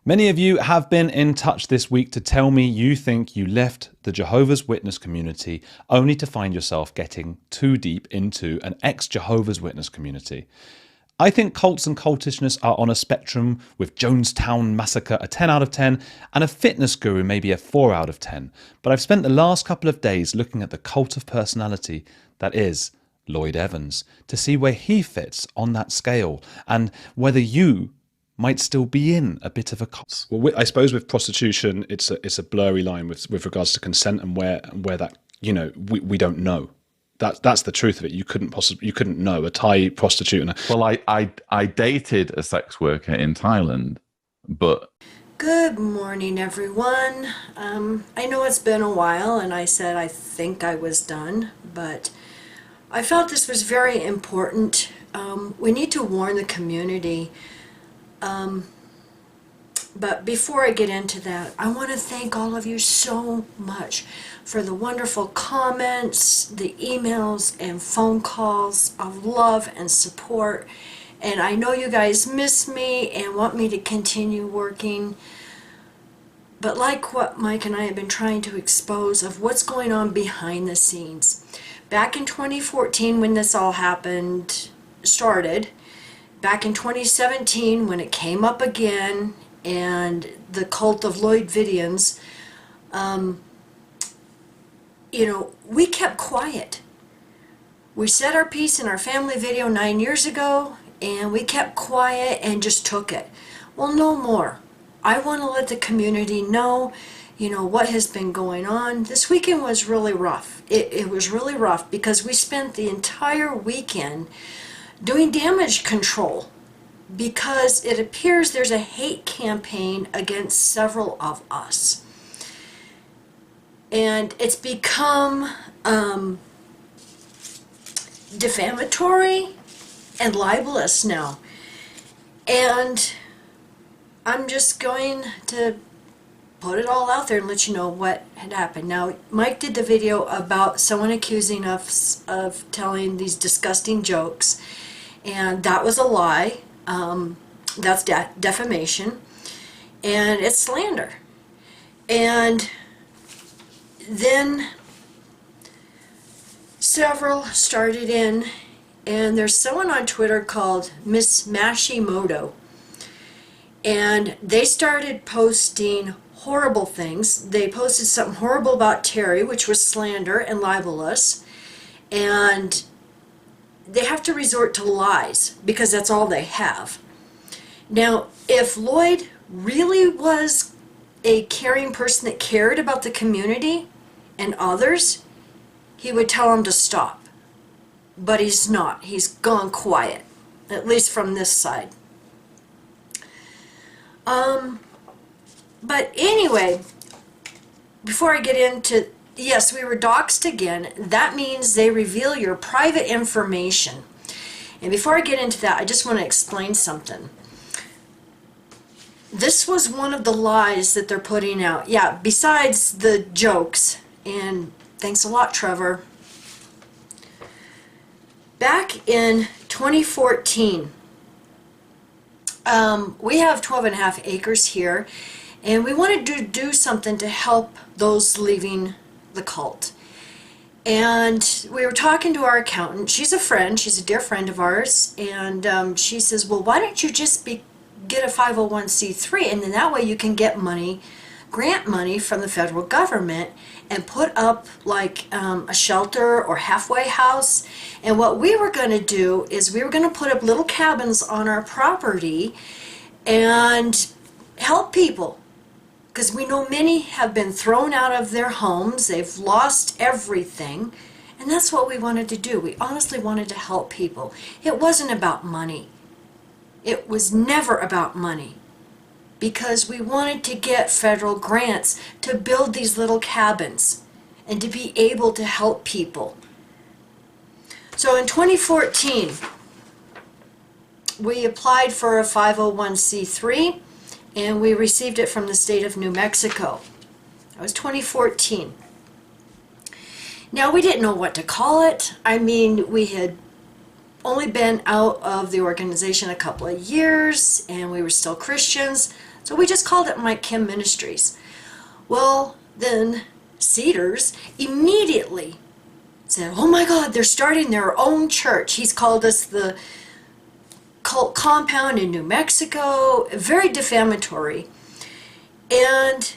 Many of you have been in touch this week to tell me you think you left the Jehovah's Witness community only to find yourself getting too deep into an ex-Jehovah's Witness community. I think cults and cultishness are on a spectrum, with Jonestown Massacre a 10 out of 10 and a fitness guru maybe a 4 out of 10. But I've spent the last couple of days looking at the cult of personality that is Lloyd Evans to see where he fits on that scale and whether you might still be in a bit of a cult. Well, I suppose with prostitution, it's a blurry line with regards to consent and where that, we don't know. That's the truth of it. You couldn't know a Thai prostitute. Well, I dated a sex worker in Thailand, but. Good morning, everyone. I know it's been a while, and I said I think I was done, but I felt this was very important. We need to warn the community. But before I get into that, I want to thank all of you so much for the wonderful comments, the emails, and phone calls of love and support. And I know you guys miss me and want me to continue working. But like what Mike and I have been trying to expose of what's going on behind the scenes. Back in 2014 when this all started, back in 2017 when it came up again, and the cult of Lloyd Vidians, we kept quiet. We said our piece in our family video 9 years ago, and we kept quiet and just took it. Well, no more. I want to let the community know, what has been going on. This weekend was really rough. It was really rough because we spent the entire weekend doing damage control, because it appears there's a hate campaign against several of us. And it's become defamatory and libelous now. And I'm just going to put it all out there and let you know what had happened. Now, Mike did the video about someone accusing us of telling these disgusting jokes, and that was a lie. That's defamation, and it's slander. And then several started in, and there's someone on Twitter called Miss Mashimoto, and they started posting horrible things. They posted something horrible about Terry, which was slander and libelous, and they have to resort to lies because that's all they have. Now, if Lloyd really was a caring person that cared about the community and others, he would tell them to stop. But he's not. He's gone quiet, at least from this side. But anyway, before I get into, yes, we were doxxed again. That means they reveal your private information. And before I get into that, I just want to explain something. This was one of the lies that they're putting out. Yeah, besides the jokes, and thanks a lot, Trevor. Back in 2014, we have 12.5 acres here, and we wanted to do something to help those leaving the cult. And we were talking to our accountant. She's a friend, she's a dear friend of ours, and she says, well, why don't you just get a 501c3, and then that way you can get money, grant money from the federal government, and put up like a shelter or halfway house. And what we were going to do is we were going to put up little cabins on our property and help people, because we know many have been thrown out of their homes, they've lost everything, and that's what we wanted to do. We honestly wanted to help people. It wasn't about money. It was never about money, because we wanted to get federal grants to build these little cabins and to be able to help people. So in 2014, we applied for a 501c3, and we received it from the state of New Mexico. That was 2014. Now, we didn't know what to call it. I mean, we had only been out of the organization a couple of years, and we were still Christians. So we just called it Mike Kim Ministries. Well, then Cedars immediately said, oh my God, they're starting their own church. He's called us the cult compound in New Mexico, very defamatory. And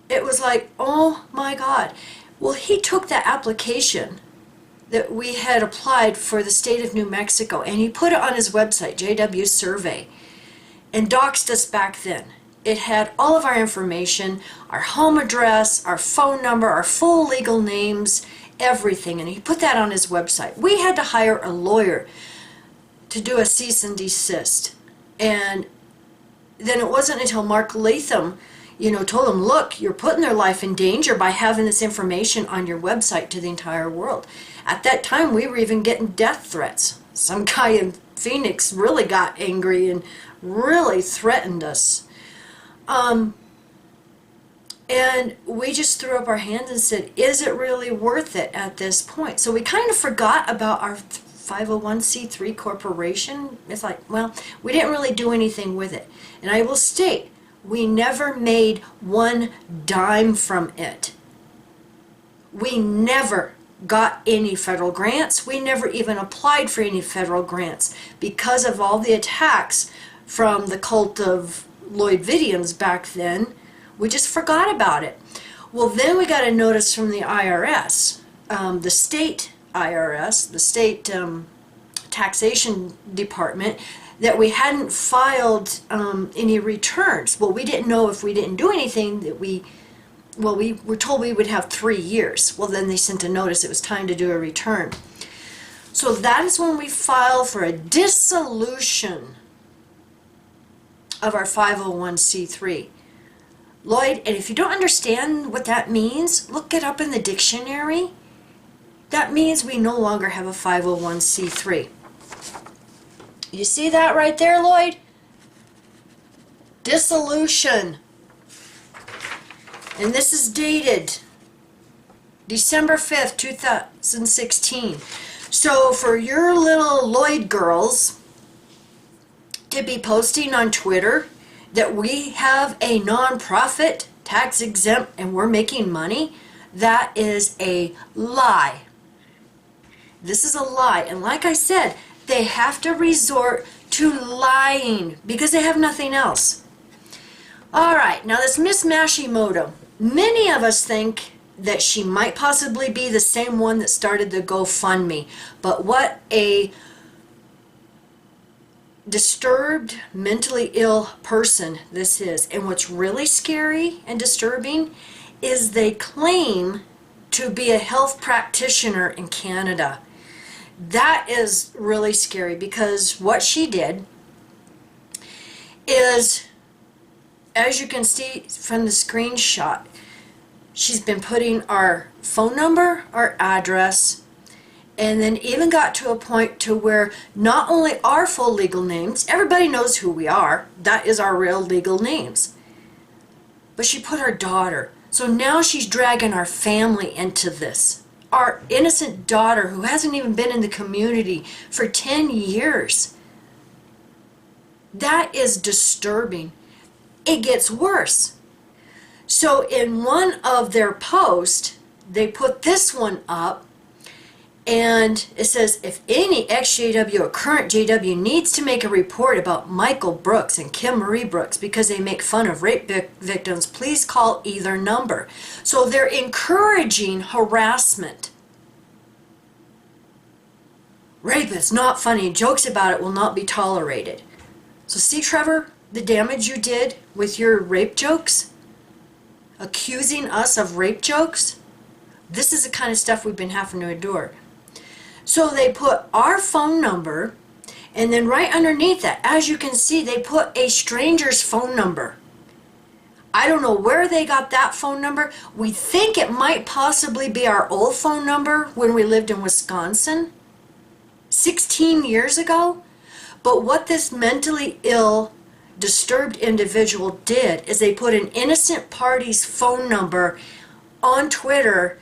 it was like, oh my God. Well, he took that application that we had applied for the state of New Mexico and he put it on his website, JW Survey, and doxed us back then. It had all of our information, our home address, our phone number, our full legal names, everything, and he put that on his website. We had to hire a lawyer to do a cease and desist. And then it wasn't until Mark Latham, told him, look, you're putting their life in danger by having this information on your website to the entire world. At that time, we were even getting death threats. Some guy in Phoenix really got angry and really threatened us. And we just threw up our hands and said, is it really worth it at this point? So we kind of forgot about our 501c3 corporation. It's like, well, we didn't really do anything with it. And I will state, we never made one dime from it. We never got any federal grants. We never even applied for any federal grants because of all the attacks from the cult of Lloydvidians back then. We just forgot about it. Well, then we got a notice from the IRS, the state IRS, the state taxation department, that we hadn't filed any returns. Well, we didn't know if we didn't do anything that we were told we would have 3 years. Well, then they sent a notice it was time to do a return. So that is when we filed for a dissolution of our 501c3. Lloyd, and if you don't understand what that means, look it up in the dictionary. That means we no longer have a 501c3. You see that right there, Lloyd? Dissolution. And this is dated December 5th, 2016. So for your little Lloyd girls to be posting on Twitter that we have a non-profit, tax exempt, and we're making money, that is a lie. This is a lie. And like I said, they have to resort to lying because they have nothing else. All right, now this Miss Mashimoto, many of us think that she might possibly be the same one that started the GoFundMe, but what a disturbed, mentally ill person this is. And what's really scary and disturbing is they claim to be a health practitioner in Canada. That is really scary because what she did is, as you can see from the screenshot, she's been putting our phone number, our address, and then even got to a point to where not only our full legal names, everybody knows who we are, that is our real legal names, but she put our daughter. So now she's dragging our family into this. Our innocent daughter who hasn't even been in the community for 10 years. That is disturbing. It gets worse. So in one of their posts, they put this one up, and it says, if any ex-JW or current JW needs to make a report about Michael Brooks and Kim Marie Brooks because they make fun of rape victims, please call either number. So they're encouraging harassment. Rape is not funny. Jokes about it will not be tolerated. So see, Trevor, the damage you did with your rape jokes? Accusing us of rape jokes? This is the kind of stuff we've been having to endure. So they put our phone number, and then right underneath that, as you can see, they put a stranger's phone number. I don't know where they got that phone number. We think it might possibly be our old phone number when we lived in Wisconsin 16 years ago. But what this mentally ill, disturbed individual did is they put an innocent party's phone number on Twitter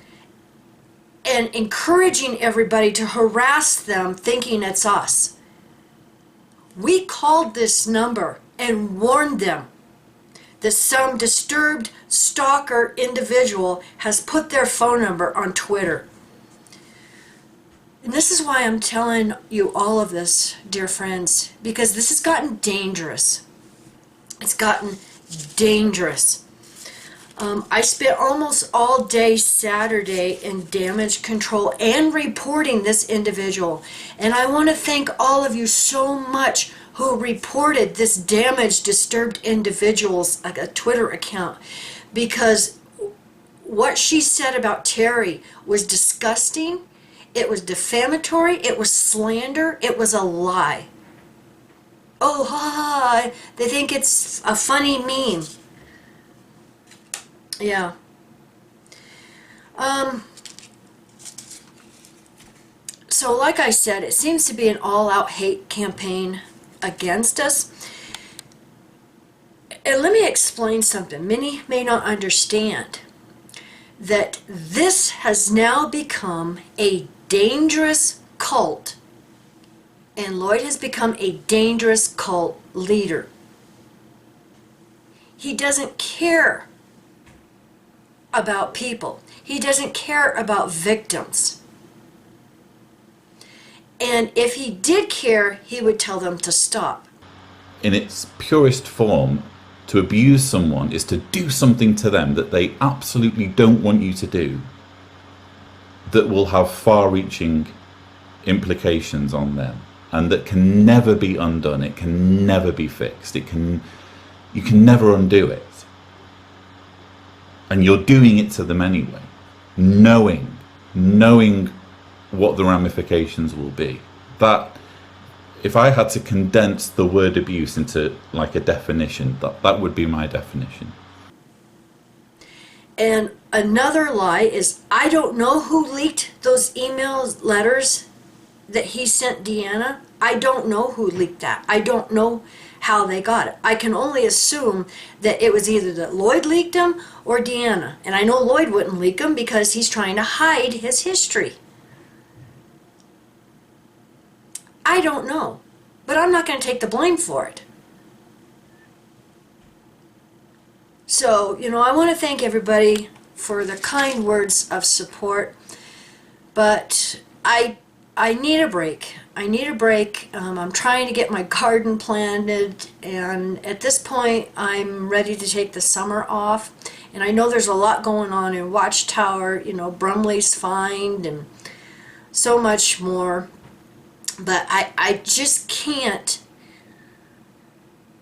and encouraging everybody to harass them thinking it's us. We called this number and warned them. that some disturbed stalker individual has put their phone number on Twitter. And this is why I'm telling you all of this, dear friends, because this has gotten dangerous. It's gotten dangerous. I spent almost all day Saturday in damage control and reporting this individual. And I want to thank all of you so much who reported this damaged, disturbed individual's a Twitter account, because what she said about Terry was disgusting. It was defamatory. It was slander. It was a lie. Oh, ha, ha, they think it's a funny meme. Yeah. So like I said, it seems to be an all-out hate campaign against us. And let me explain something. Many may not understand that this has now become a dangerous cult, and Lloyd has become a dangerous cult leader. He doesn't care about people. He doesn't care about victims. And if he did care, he would tell them to stop. In its purest form, to abuse someone is to do something to them that they absolutely don't want you to do, that will have far-reaching implications on them, and that can never be undone. It can never be fixed. You can never undo it. And you're doing it to them anyway, knowing what the ramifications will be. That, if I had to condense the word abuse into like a definition, that would be my definition. And another lie is, I don't know who leaked those emails, letters that he sent Deanna. I don't know who leaked that. I don't know how they got it. I can only assume that it was either that Lloyd leaked them or Deanna. And I know Lloyd wouldn't leak them because he's trying to hide his history. I don't know, but I'm not going to take the blame for it. So, I want to thank everybody for the kind words of support, but I need a break. I need a break. I'm trying to get my garden planted, and at this point I'm ready to take the summer off. And I know there's a lot going on in Watchtower, Brumley's find and so much more. But I just can't,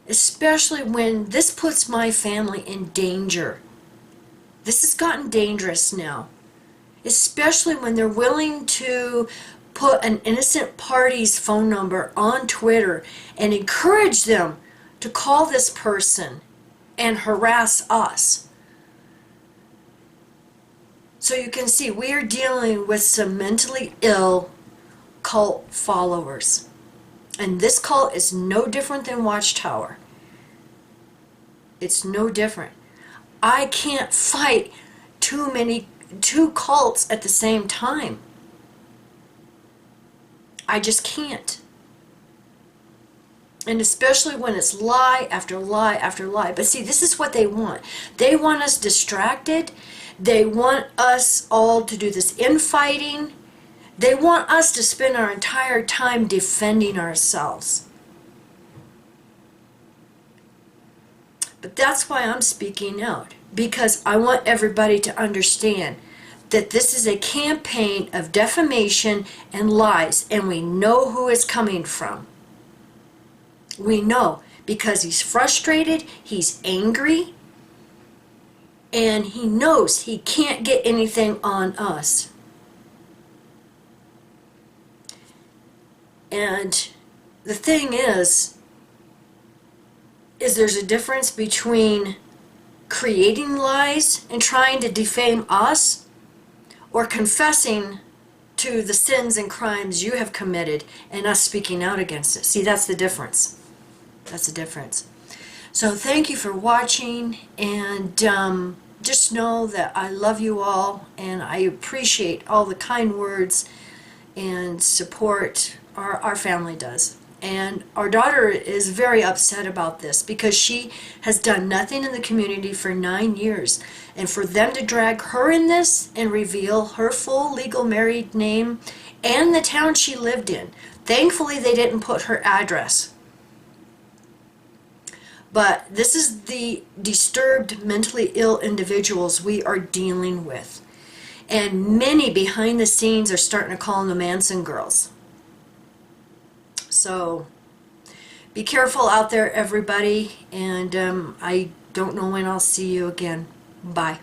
especially when this puts my family in danger. This has gotten dangerous now, especially when they're willing to put an innocent party's phone number on Twitter and encourage them to call this person and harass us. So you can see we are dealing with some mentally ill cult followers. And this cult is no different than Watchtower. It's no different. I can't fight two cults at the same time. I just can't. And especially when it's lie after lie after lie. But see, this is what they want. They want us distracted. They want us all to do this infighting. They want us to spend our entire time defending ourselves. But that's why I'm speaking out, because I want everybody to understand that this is a campaign of defamation and lies, and we know who it's coming from. We know, because he's frustrated, he's angry, and he knows he can't get anything on us. And the thing is there's a difference between creating lies and trying to defame us, or confessing to the sins and crimes you have committed and us speaking out against it. See, that's the difference. That's the difference. So thank you for watching, and just know that I love you all, and I appreciate all the kind words and support our family does. And our daughter is very upset about this because she has done nothing in the community for 9 years. And for them to drag her in this and reveal her full legal married name and the town she lived in. Thankfully, they didn't put her address. But this is the disturbed, mentally ill individuals we are dealing with. And many behind the scenes are starting to call them the Manson girls. So be careful out there, everybody, and I don't know when I'll see you again. Bye.